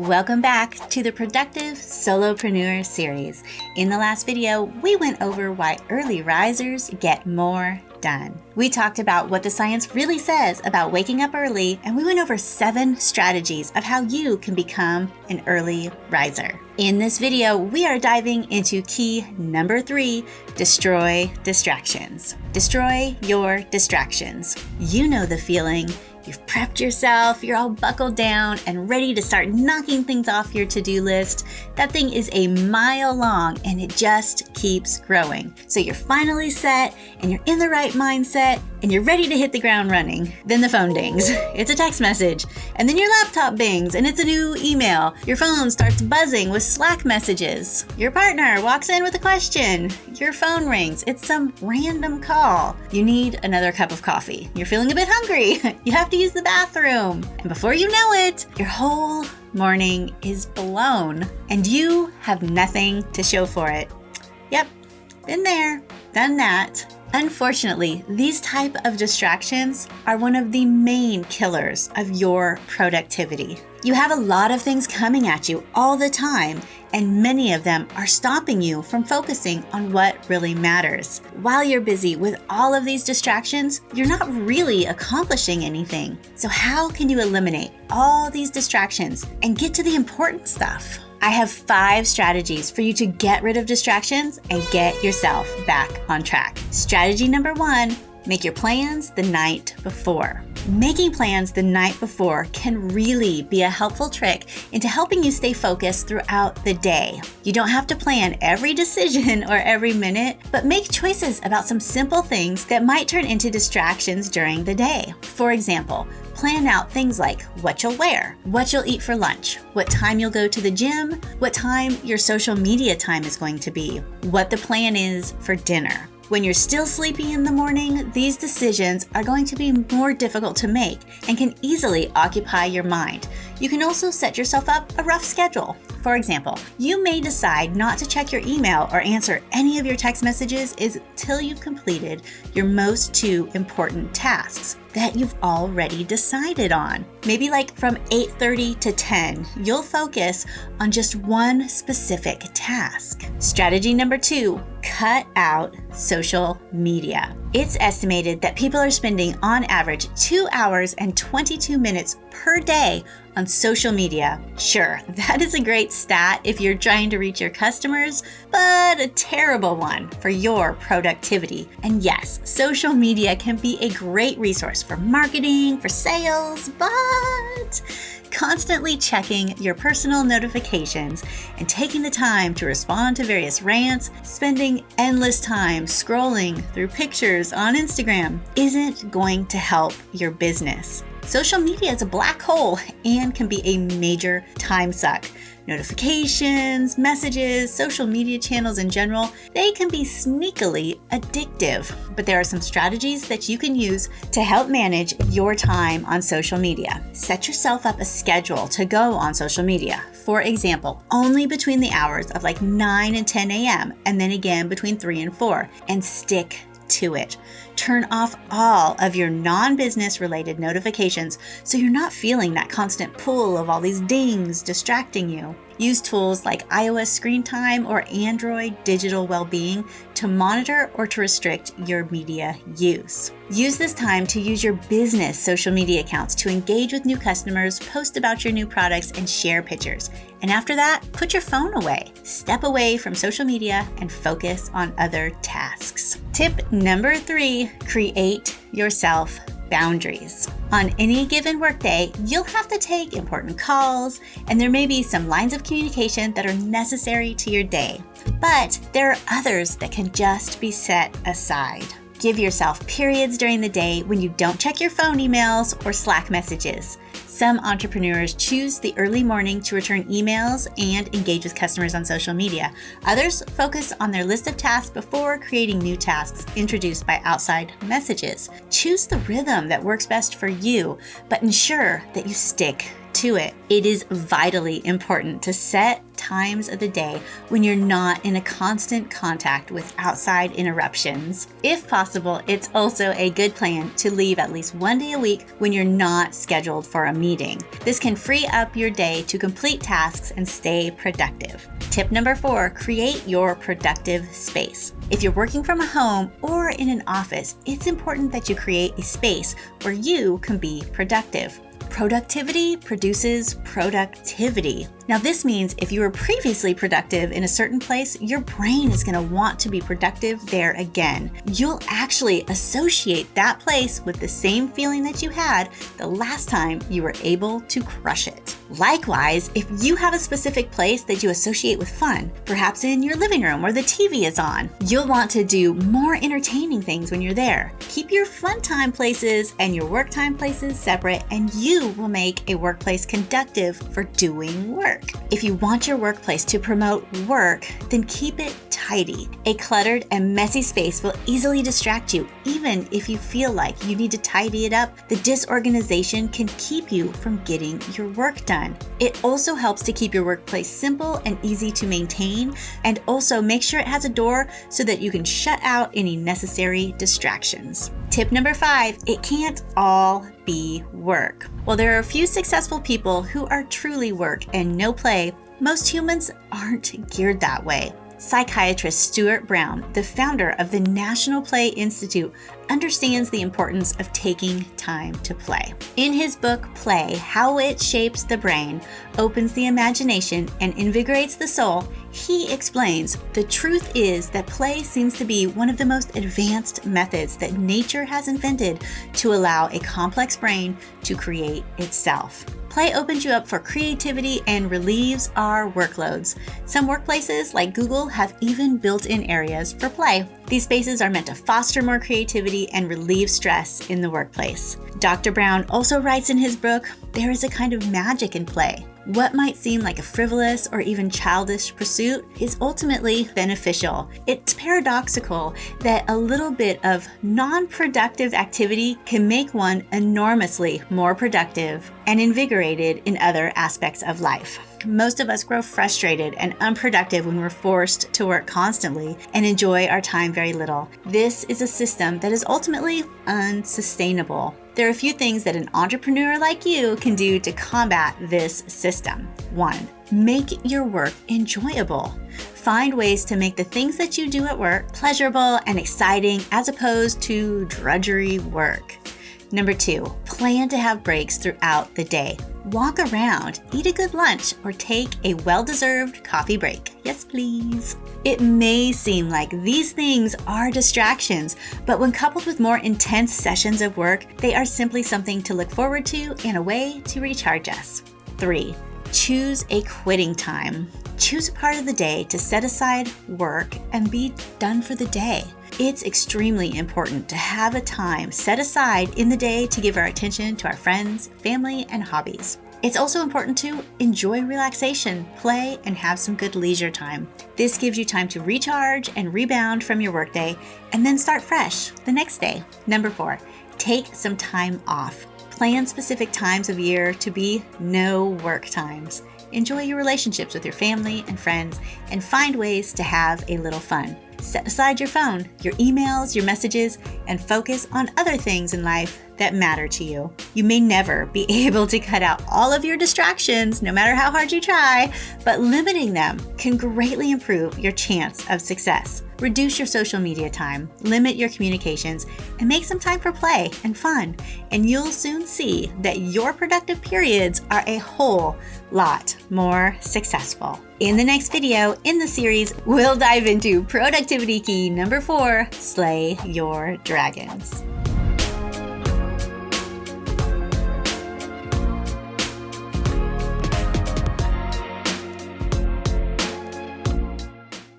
Welcome back to the Productive Solopreneur series. In the last video, we went over why early risers get more done. We talked about what the science really says about waking up early, and we went over 7 strategies of how you can become an early riser. In this video, we are diving into key number 3, destroy distractions. Destroy your distractions. You know the feeling. You've prepped yourself, you're all buckled down and ready to start knocking things off your to-do list. That thing is a mile long and it just keeps growing. So you're finally set and you're in the right mindset and you're ready to hit the ground running. Then the phone dings. It's a text message. And then your laptop bings and it's a new email. Your phone starts buzzing with Slack messages. Your partner walks in with a question. Your phone rings. It's some random call. You need another cup of coffee. You're feeling a bit hungry. You have to use the bathroom. And before you know it, your whole morning is blown and you have nothing to show for it. Yep, been there, done that. Unfortunately, these type of distractions are one of the main killers of your productivity. You have a lot of things coming at you all the time, and many of them are stopping you from focusing on what really matters. While you're busy with all of these distractions, you're not really accomplishing anything. So how can you eliminate all these distractions and get to the important stuff? I have 5 strategies for you to get rid of distractions and get yourself back on track. Strategy number 1, make your plans the night before. Making plans the night before can really be a helpful trick into helping you stay focused throughout the day. You don't have to plan every decision or every minute, but make choices about some simple things that might turn into distractions during the day. For example, plan out things like what you'll wear, what you'll eat for lunch, what time you'll go to the gym, what time your social media time is going to be, what the plan is for dinner. When you're still sleepy in the morning, these decisions are going to be more difficult to make and can easily occupy your mind. You can also set yourself up a rough schedule. For example, you may decide not to check your email or answer any of your text messages until you've completed your most 2 important tasks that you've already decided on. Maybe like from 8:30 to 10, you'll focus on just one specific task. Strategy number 2, cut out social media. It's estimated that people are spending on average 2 hours and 22 minutes per day on social media. Sure, that is a great stat if you're trying to reach your customers, but a terrible one for your productivity. And yes, social media can be a great resource for marketing, for sales, but constantly checking your personal notifications and taking the time to respond to various rants, spending endless time scrolling through pictures on Instagram isn't going to help your business. Social media is a black hole and can be a major time suck. Notifications, messages, social media channels in general, they can be sneakily addictive. But there are some strategies that you can use to help manage your time on social media. Set yourself up a schedule to go on social media. For example, only between the hours of like 9 and 10 a.m. and then again between 3 and 4, and stick to it. Turn off all of your non-business related notifications so you're not feeling that constant pull of all these dings distracting you. Use tools like iOS Screen Time or Android Digital Wellbeing to monitor or to restrict your media use. Use this time to use your business social media accounts to engage with new customers, post about your new products, and share pictures. And after that, put your phone away. Step away from social media and focus on other tasks. Tip number 3, create yourself boundaries. On any given workday, you'll have to take important calls, and there may be some lines of communication that are necessary to your day. But there are others that can just be set aside. Give yourself periods during the day when you don't check your phone emails or Slack messages. Some entrepreneurs choose the early morning to return emails and engage with customers on social media. Others focus on their list of tasks before creating new tasks introduced by outside messages. Choose the rhythm that works best for you, but ensure that you stick to it. It is vitally important to set times of the day when you're not in a constant contact with outside interruptions. If possible, it's also a good plan to leave at least one day a week when you're not scheduled for a meeting. This can free up your day to complete tasks and stay productive. Tip number 4, create your productive space. If you're working from a home or in an office, it's important that you create a space where you can be productive. Productivity produces productivity. Now, this means if you were previously productive in a certain place, your brain is going to want to be productive there again. You'll actually associate that place with the same feeling that you had the last time you were able to crush it. Likewise, if you have a specific place that you associate with fun, perhaps in your living room where the TV is on, you'll want to do more entertaining things when you're there. Keep your fun time places and your work time places separate, and you will make a workplace conducive for doing work. If you want your workplace to promote work, then keep it tidy. A cluttered and messy space will easily distract you, even if you feel like you need to tidy it up. The disorganization can keep you from getting your work done. It also helps to keep your workplace simple and easy to maintain, and also make sure it has a door so that you can shut out any necessary distractions. Tip number 5, it can't all be work. While there are a few successful people who are truly work and no play, most humans aren't geared that way. Psychiatrist Stuart Brown, the founder of the National Play Institute, understands the importance of taking time to play. In his book, Play: How It Shapes the Brain, Opens the Imagination, and Invigorates the Soul, he explains the truth is that play seems to be one of the most advanced methods that nature has invented to allow a complex brain to create itself. Play opens you up for creativity and relieves our workloads. Some workplaces, like Google, have even built-in areas for play. These spaces are meant to foster more creativity and relieve stress in the workplace. Dr. Brown also writes in his book, there is a kind of magic in play. What might seem like a frivolous or even childish pursuit is ultimately beneficial. It's paradoxical that a little bit of non-productive activity can make one enormously more productive and invigorated in other aspects of life. Most of us grow frustrated and unproductive when we're forced to work constantly and enjoy our time very little. This is a system that is ultimately unsustainable. There are a few things that an entrepreneur like you can do to combat this system. 1, make your work enjoyable. Find ways to make the things that you do at work pleasurable and exciting as opposed to drudgery work. Number 2, plan to have breaks throughout the day. Walk around, eat a good lunch, or take a well-deserved coffee break. Yes, please. It may seem like these things are distractions, but when coupled with more intense sessions of work, they are simply something to look forward to and a way to recharge us. 3, choose a quitting time. Choose a part of the day to set aside work and be done for the day. It's extremely important to have a time set aside in the day to give our attention to our friends, family, and hobbies. It's also important to enjoy relaxation, play, and have some good leisure time. This gives you time to recharge and rebound from your workday and then start fresh the next day. Number 4, take some time off. Plan specific times of year to be no work times. Enjoy your relationships with your family and friends and find ways to have a little fun. Set aside your phone, your emails, your messages, and focus on other things in life that matter to you. You may never be able to cut out all of your distractions, no matter how hard you try, but limiting them can greatly improve your chance of success. Reduce your social media time, limit your communications, and make some time for play and fun, and you'll soon see that your productive periods are a whole lot more successful. In the next video in the series, we'll dive into productivity key number 4, slay your dragons.